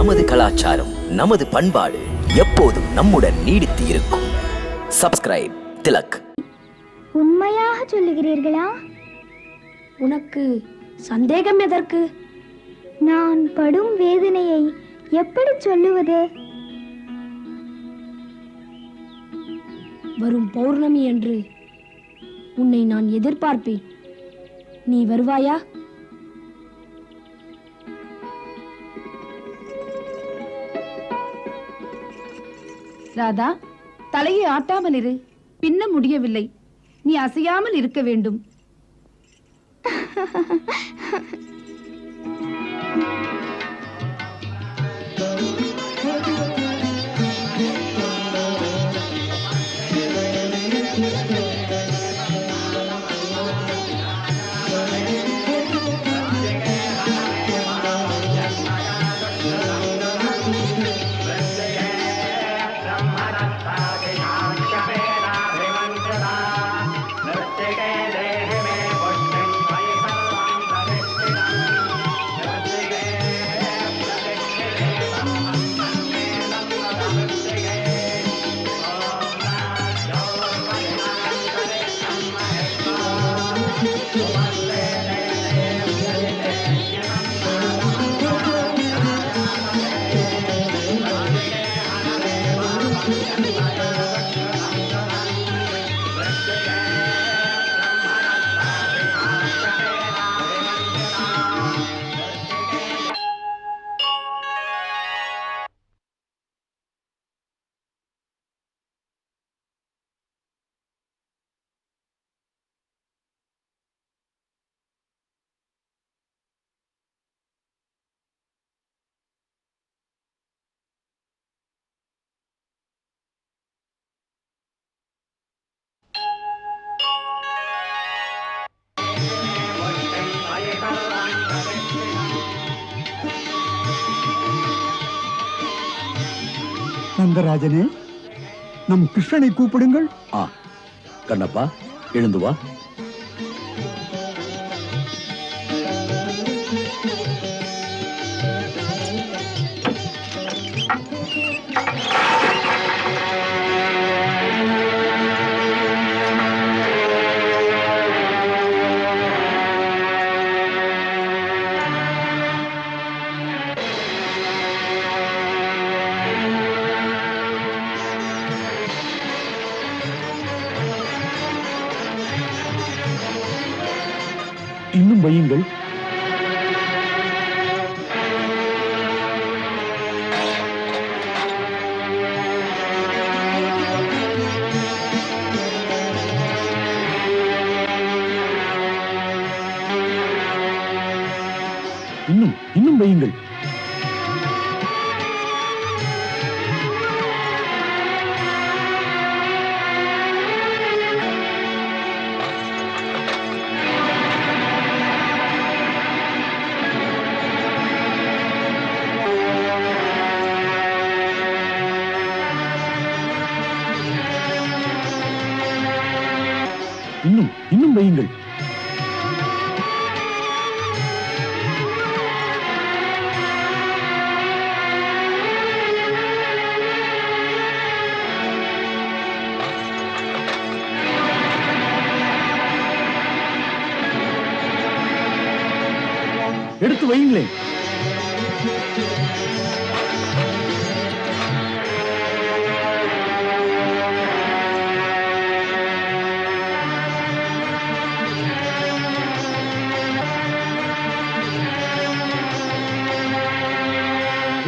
நமது கலாச்சாரம், நமது பண்பாடு எப்போதும் நம்முடன் நீடித்து இருக்கும். சப்ஸ்கிரைப் திலக். உண்மையாக சொல்லுகிறீர்களா? உனக்கு சந்தேகம் எதற்கு? நான் படும் வேதனையை எப்படி சொல்லுவது? வரும் பௌர்ணமி என்று உன்னை நான் எதிர்பார்ப்பேன். நீ வருவாயா? ராதா, தலையை ஆட்டாமல் இரு. பின்ன முடியவில்லை. நீ அசையாமல் இருக்க வேண்டும். நந்தராஜனே, நம் கிருஷ்ணனை கூப்பிடுங்கள். கண்ணப்பா, எழுந்து வா. இன்னும் வையுங்கள். இன்னும் வையுங்கள். இன்னும் வையுங்கள். எடுத்து வையுங்களேன்.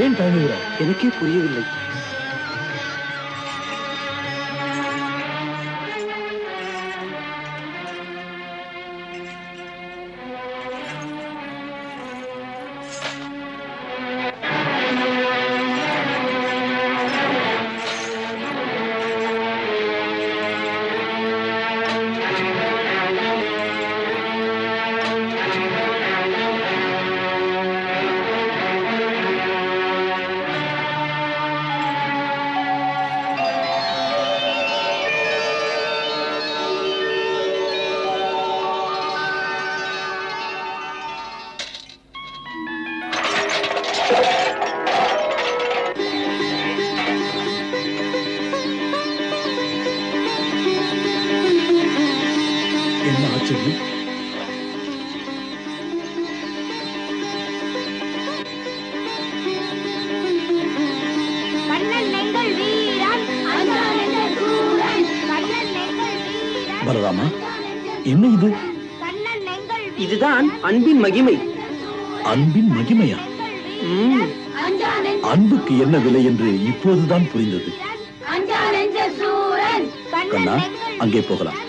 ஏன் தயங்குகிறார்? எனக்கே புரியவில்லை. பலராமா, என்ன இது? இதுதான் அன்பின் மகிமை. அன்பின் மகிமையா? ம், அன்புக்கு என்ன விலை என்று இப்போதுதான் புரிந்தது. கண்ணா, அங்கே போகலாம்.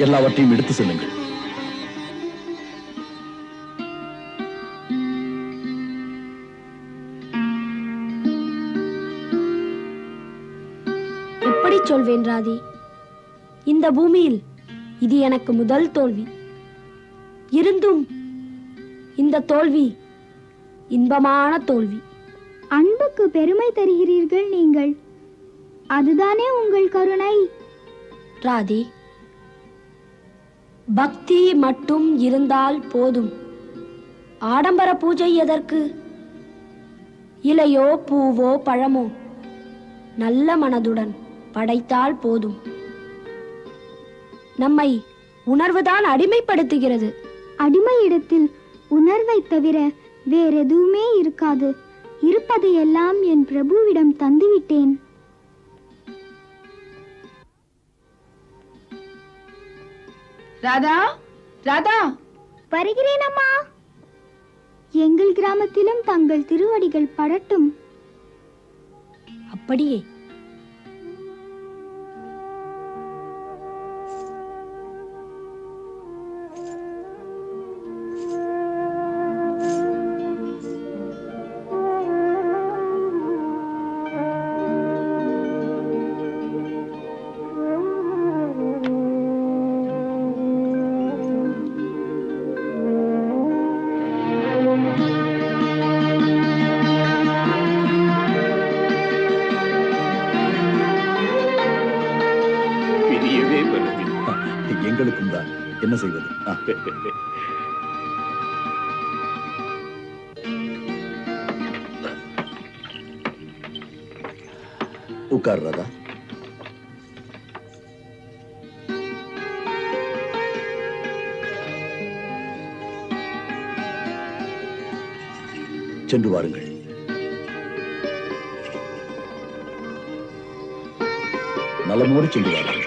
எல்லாவற்றையும் எடுத்து செல்லுங்கள். எப்படி சொல்வேன் ராதி? இந்த பூமியில் இது எனக்கு முதல் தோல்வி. இருந்தும் இந்த தோல்வி இன்பமான தோல்வி. அன்புக்கு பெருமை தருகிறீர்கள் நீங்கள். அதுதானே உங்கள் கருணை. ராதி, பக்தி மட்டும் இருந்தால் போதும். ஆடம்பர பூஜை எதற்கு? இலையோ பூவோ பழமோ நல்ல மனதுடன் படைத்தால் போதும். நம்மை உணர்வுதான் அடிமைப்படுத்துகிறது. அடிமையிடத்தில் உணர்வை தவிர வேறெதுவுமே இருக்காது. இருப்பதையெல்லாம் என் பிரபுவிடம் தந்துவிட்டேன். ராதா, ராதா, வருகிறேன் அம்மா. எங்கள் கிராமத்திலும் தங்கள் திருவடிகள் படட்டும். அப்படியே. எங்களுக்கும் தான். என்ன செய்வது? உட்கார் ராதா. சென்று வாருங்கள். நலமோடு சென்று வாருங்கள்.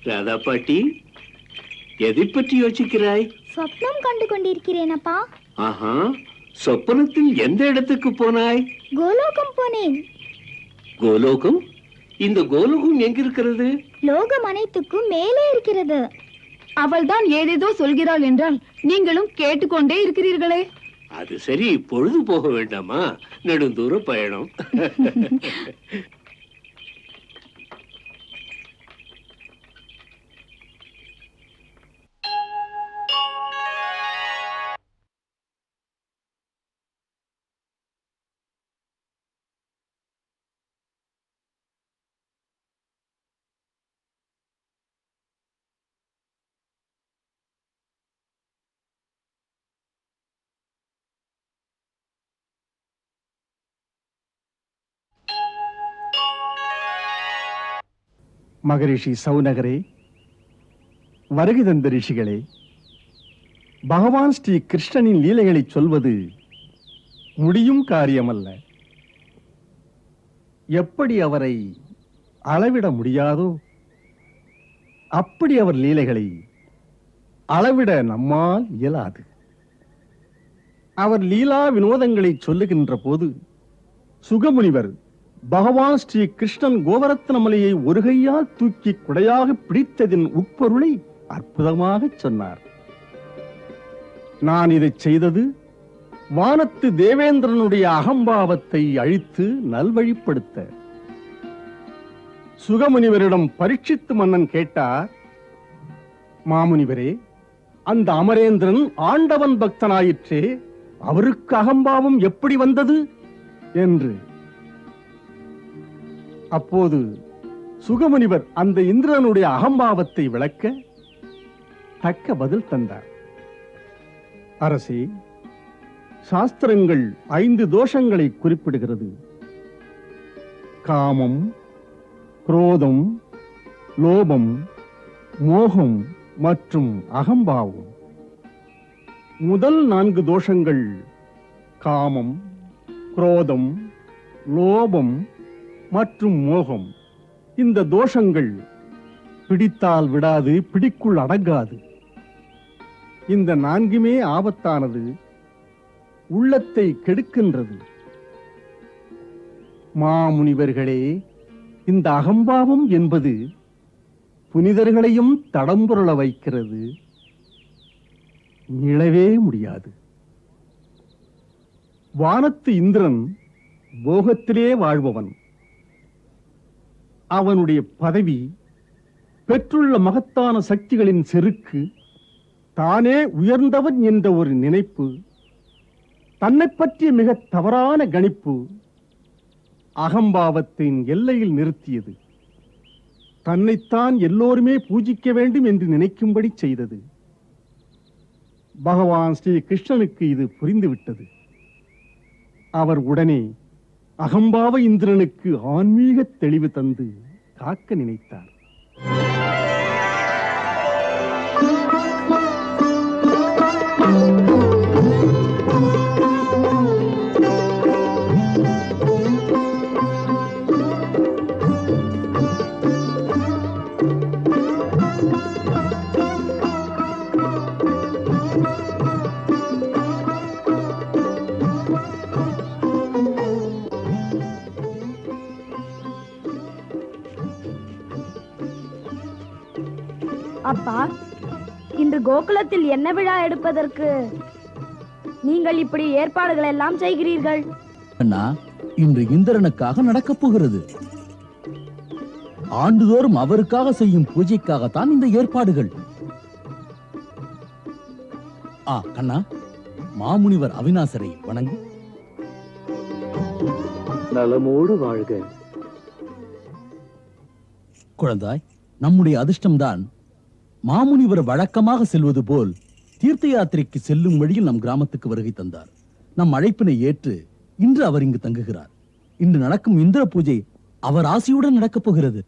ராதா பாட்டி, எதை பற்றி யோசிக்கிறாய்? சொப்னம் கண்டு கொண்டிருக்கிறேன் அப்பா. ஆஹா, சொப்பனத்தில் எந்த இடத்துக்கு போனாய்? கோலோகம் போனேன். கோலோகம்? இந்த கோலோகம் எங்கிருக்கிறது? லோகம் அனைத்துக்கும் மேலே இருக்கிறது. அவள்தான் ஏதேதோ சொல்கிறாள் என்றால் நீங்களும் கேட்டுக்கொண்டே இருக்கிறீர்களே. அது சரி, பொழுது போக வேண்டாமா? நெடுந்தூர பயணம். மகரிஷி சௌனகரே, வருகை தந்த ரிஷிகளே, பகவான் ஸ்ரீ கிருஷ்ணனின் லீலைகளை சொல்வது முடியும் காரியமல்ல. எப்படி அவரை அளவிட முடியாதோ அப்படி அவர் லீலைகளை அளவிட நம்மால் இயலாது. அவர் லீலா வினோதங்களை சொல்லுகின்ற போது சுகமுனிவர் பகவான் ஸ்ரீ கிருஷ்ணன் கோவரத்ன மலையை ஒரு கையால் தூக்கி குடையாக பிடித்ததின் உட்பொருளை அற்புதமாக சொன்னார். நான் இதை செய்தது வானத்து தேவேந்திரனுடைய அகம்பாவத்தை அழித்து நல்வழிப்படுத்த. சுகமுனிவரிடம் பரீட்சித்து மன்னன் கேட்டார், மாமுனிவரே, அந்த அமரேந்திரன் ஆண்டவன் பக்தனாயிற்றே, அவருக்கு அகம்பாவம் எப்படி வந்தது என்று. அப்போது சுகமுனிவர் அந்த இந்திரனுடைய அகம்பாவத்தை விளக்க தக்க பதில் தந்தார். அரசே, சாஸ்திரங்கள் 5 தோஷங்களை குறிப்பிடுகிறது. காமம், குரோதம், லோபம், மோகம் மற்றும் அகம்பாவம். முதல் 4 தோஷங்கள் காமம், குரோதம், லோபம் மற்றும் மோகம். இந்த தோஷங்கள் பிடித்தால் விடாது, பிடிக்குள் அடங்காது. இந்த 4மே ஆபத்தானது, உள்ளத்தை கெடுக்கின்றது. மாமுனிவர்களே, இந்த அகம்பாவம் என்பது புனிதர்களையும் தடம்புரள வைக்கிறது, மீளவே முடியாது. வானத்து இந்திரன் போகத்திலே வாழ்பவன். அவனுடைய பதவி, பெற்றுள்ள மகத்தான சக்திகளின் செருக்கு, தானே உயர்ந்தவன் என்ற ஒரு நினைப்பு, தன்னை பற்றிய மிக தவறான கணிப்பு அகம்பாவத்தின் எல்லையில் நிறுத்தியது. தன்னைத்தான் எல்லோருமே பூஜிக்க வேண்டும் என்று நினைக்கும்படி செய்தது. பகவான் ஸ்ரீ கிருஷ்ணனுக்கு இது புரிந்துவிட்டது. அவர் உடனே அகம்பாவ இந்திரனுக்கு ஆன்மீக தெளிவு தந்து காக்க நினைத்தார். அப்பா, இன்று கோகுலத்தில் என்ன விழா எடுப்பதற்கு நீங்கள் இப்படி ஏற்பாடுகள் எல்லாம் செய்கிறீர்கள்? அண்ணா, இன்று இந்திரனுக்காக நடக்கப் போகிறது. ஆண்டுதோறும் அவருக்காக செய்யும் பூஜைக்காகத்தான் இந்த ஏற்பாடுகள். கண்ணா, மாமுனிவர் அவிநாசரை வணங்கு. நலமோடு வாழ்க. குழந்தாய், நம்முடைய அதிர்ஷ்டம்தான் மாமுனிவர் வழக்கமாக செல்வது போல் தீர்த்த யாத்திரைக்கு செல்லும் வழியில் நம் கிராமத்துக்கு வருகை தந்தார். நம் அழைப்பினை ஏற்று இன்று அவர் இங்கு தங்குகிறார். இன்று நடக்கும் இந்திர பூஜை அவர் ஆசியுடன் நடக்கப் போகிறது.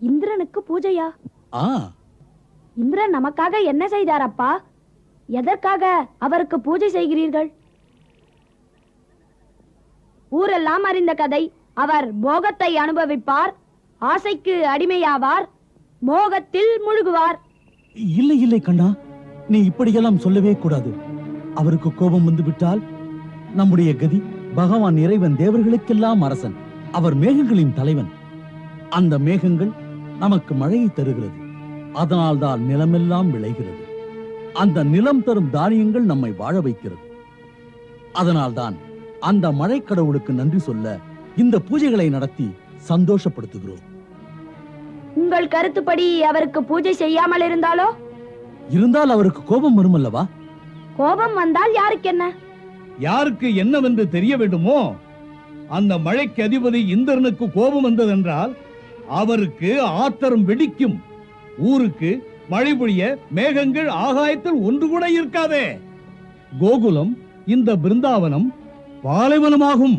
இந்திரனுக்கு பூஜையா? இந்திரன் நமக்காக என்ன செய்தார் அப்பா? எதற்காக அவருக்கு பூஜை செய்கிறீர்கள்? ஊரெல்லாம் அறிந்த கதை. அவர் போகத்தை அனுபவிப்பார், ஆசைக்கு அடிமையாவார், மோகத்தில் முழுகுவார். இல்லை இல்லை கண்ணா, நீ இப்படியெல்லாம் சொல்லவே கூடாது. அவருக்கு கோபம் வந்து விட்டால் நம்முடைய கதி. பகவான் இறைவன் தேவர்களுக்கெல்லாம் அரசன். அவர் மேகங்களின் தலைவன். அந்த மேகங்கள் நமக்கு மழையை தருகிறது. அதனால்தான் நிலமெல்லாம் விளைகிறது. அந்த நிலம் தரும் தானியங்கள் நம்மை வாழ வைக்கிறது. அதனால்தான் அந்த மழை கடவுளுக்கு நன்றி சொல்ல இந்த பூஜைகளை நடத்தி சந்தோஷப்படுத்துகிறோம். உங்கள் கருத்துப்படி அவருக்கு பூஜை செய்யாமல் இருந்தாலோ? இருந்தால் அவருக்கு கோபம் வரும் அல்லவா? கோபம் வந்தால் யாருக்கு என்ன? யாருக்கு என்னவென்று தெரிய வேண்டுமோ? அந்த மழைக்கு அதிபதி இந்திரனுக்கு கோபம் வந்ததென்றால் அவருக்கு ஆத்திரம் வெடிக்கும். ஊருக்கு மழை பொழிய மேகங்கள் ஆகாயத்தில் ஒன்று கூட இருக்காதே. கோகுலம், இந்த பிருந்தாவனம் பாலைவனமாகும்.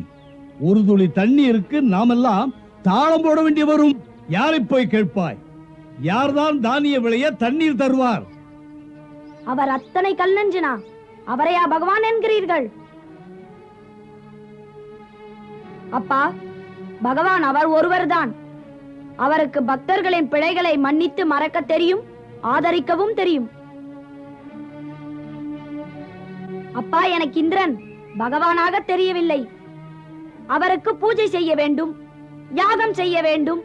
ஒரு துளி தண்ணீருக்கு நாமெல்லாம் தாளம் போட வேண்டி வரும். யாரை போய் கேட்பாய்? யார்தான் தானிய விளைய தண்ணீர் தருவார்? அவர் அத்தனை கல்லஞ்சினா அவரையா பகவான் என்கிறீர்கள்? அப்பா, பகவான் அவர் ஒருவர்தான். அவருக்கு பக்தர்களின் பிழைகளை மன்னித்து மறக்க தெரியும், ஆதரிக்கவும் தெரியும். அப்பா, எனக்கு இந்திரன் பகவானாக தெரியவில்லை. அவருக்கு பூஜை செய்ய வேண்டும், யாகம் செய்ய வேண்டும்.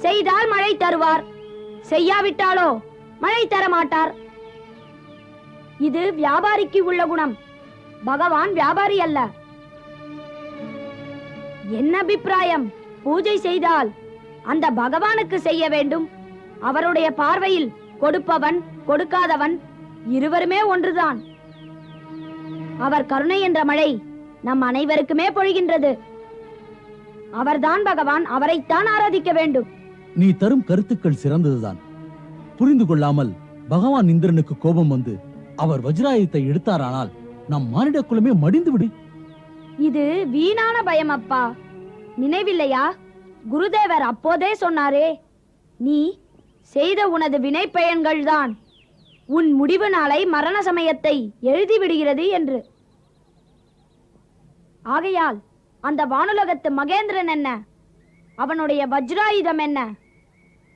செய்தால் மழை தருவார், செய்யாவிட்டாலோ மழை தர மாட்டார். இது வியாபாரிக்கு உள்ள குணம். பகவான் வியாபாரி அல்ல. என்ன அபிப்பிராயம்? பூஜை செய்தால் அந்த பகவானுக்கு செய்ய வேண்டும். அவருடைய பார்வையில் கொடுப்பவன் கொடுக்காதவன் இருவருமே ஒன்றுதான். அவர் கருணை என்ற மழை நம் அனைவருக்குமே பொழிகின்றது. அவர்தான் பகவான், அவரைத்தான் ஆராதிக்க வேண்டும். நீ தரும் கருத்துக்கள் சிறந்ததுதான். புரிந்து கொள்ளாமல் பகவான் இந்திரனுக்கு கோபம் வந்து அவர் வஜ்ராயுதத்தை எடுத்தாரானால் நம் மானிட குலமே மடிந்து விடு. இது வீணான பயம் அப்பா. நினைவில்லையா? குருதேவர் அப்போதே சொன்னாரே, நீ செய்த உனது வினை பயன்கள் தான் உன் முடிவு நாளை மரண சமயத்தை எழுதிவிடுகிறது என்று. ஆகையால் அந்த வானுலகத்து மகேந்திரன் என்ன, அவனுடைய வஜ்ராயுதம் என்ன,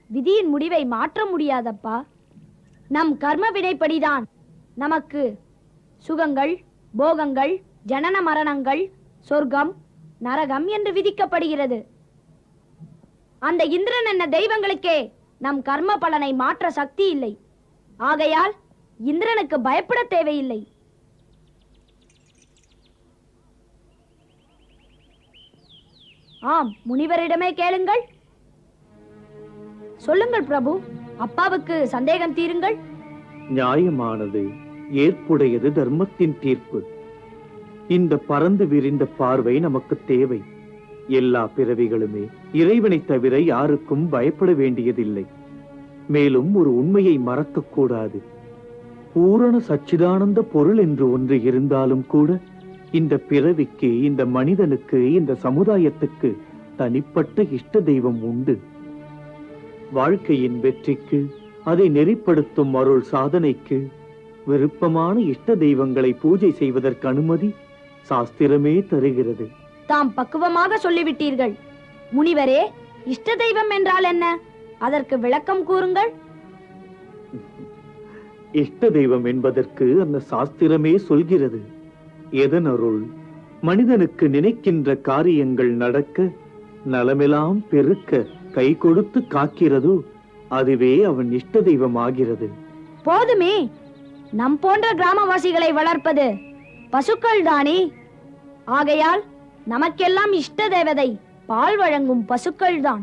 விதியின் முடிவை மாற்ற முடியாதப்பா. நம் கர்ம வினைப்படிதான் நமக்கு சுகங்கள், போகங்கள், ஜனன மரணங்கள், சொர்க்கம், நரகம் என்று விதிக்கப்படுகிறது. அந்த இந்திரன் என்ன தெய்வங்களுக்கே நம் கர்ம பலனை மாற்ற சக்தி இல்லை. ஆகையால் இந்திரனுக்கு பயப்பட தேவையில்லை. ஆம், முனிவரிடமே கேளுங்கள். சொல்லுங்கள் பிரபு, அப்பாவுக்கு சந்தேகம் தீருங்கள். நியாயமானது, ஏற்புடையது தர்மத்தின் தீர்ப்பு. இந்த பறந்து விரிந்த பார்வை நமக்கு தேவை. எல்லா பிறவிகளுமே இறைவனை தவிர யாருக்கும் பயப்பட வேண்டியதில்லை. மேலும் ஒரு உண்மையை மறக்க கூடாது. பூரண சச்சிதானந்த பொருள் என்று ஒன்று இருந்தாலும் கூட இந்த பிறவிக்கு, இந்த மனிதனுக்கு, இந்த சமுதாயத்துக்கு தனிப்பட்ட இஷ்ட தெய்வம் உண்டு. வாழ்க்கையின் வெற்றிக்கு, அதை நெறிப்படுத்தும் அருள் சாதனைக்கு விருப்பமான இஷ்ட தெய்வங்களை பூஜை செய்வதற்கு அனுமதி சாஸ்திரமே தருகிறது. தாம் பக்குவமாக சொல்லிவிட்டீர்கள். முனிவரே, இஷ்ட தெய்வம் என்றால் என்ன? அதற்கு விளக்கம் கூறுங்கள். இஷ்ட தெய்வம் என்பதற்கு அந்த சாஸ்திரமே சொல்கிறது. எதன் அருள் மனிதனுக்கு நினைக்கின்ற காரியங்கள் நடக்க, நலமெல்லாம் பெருக்க கை கொடுத்து காக்கிறதோ அதுவே அவன் இஷ்ட தெய்வம் ஆகிறது. போதுமே, நம் போன்ற கிராமவாசிகளை வளர்ப்பது பசுக்கள் தானே. ஆகையால் நமக்கெல்லாம் இஷ்ட தேவதை பால் வழங்கும் பசுக்கள் தான்.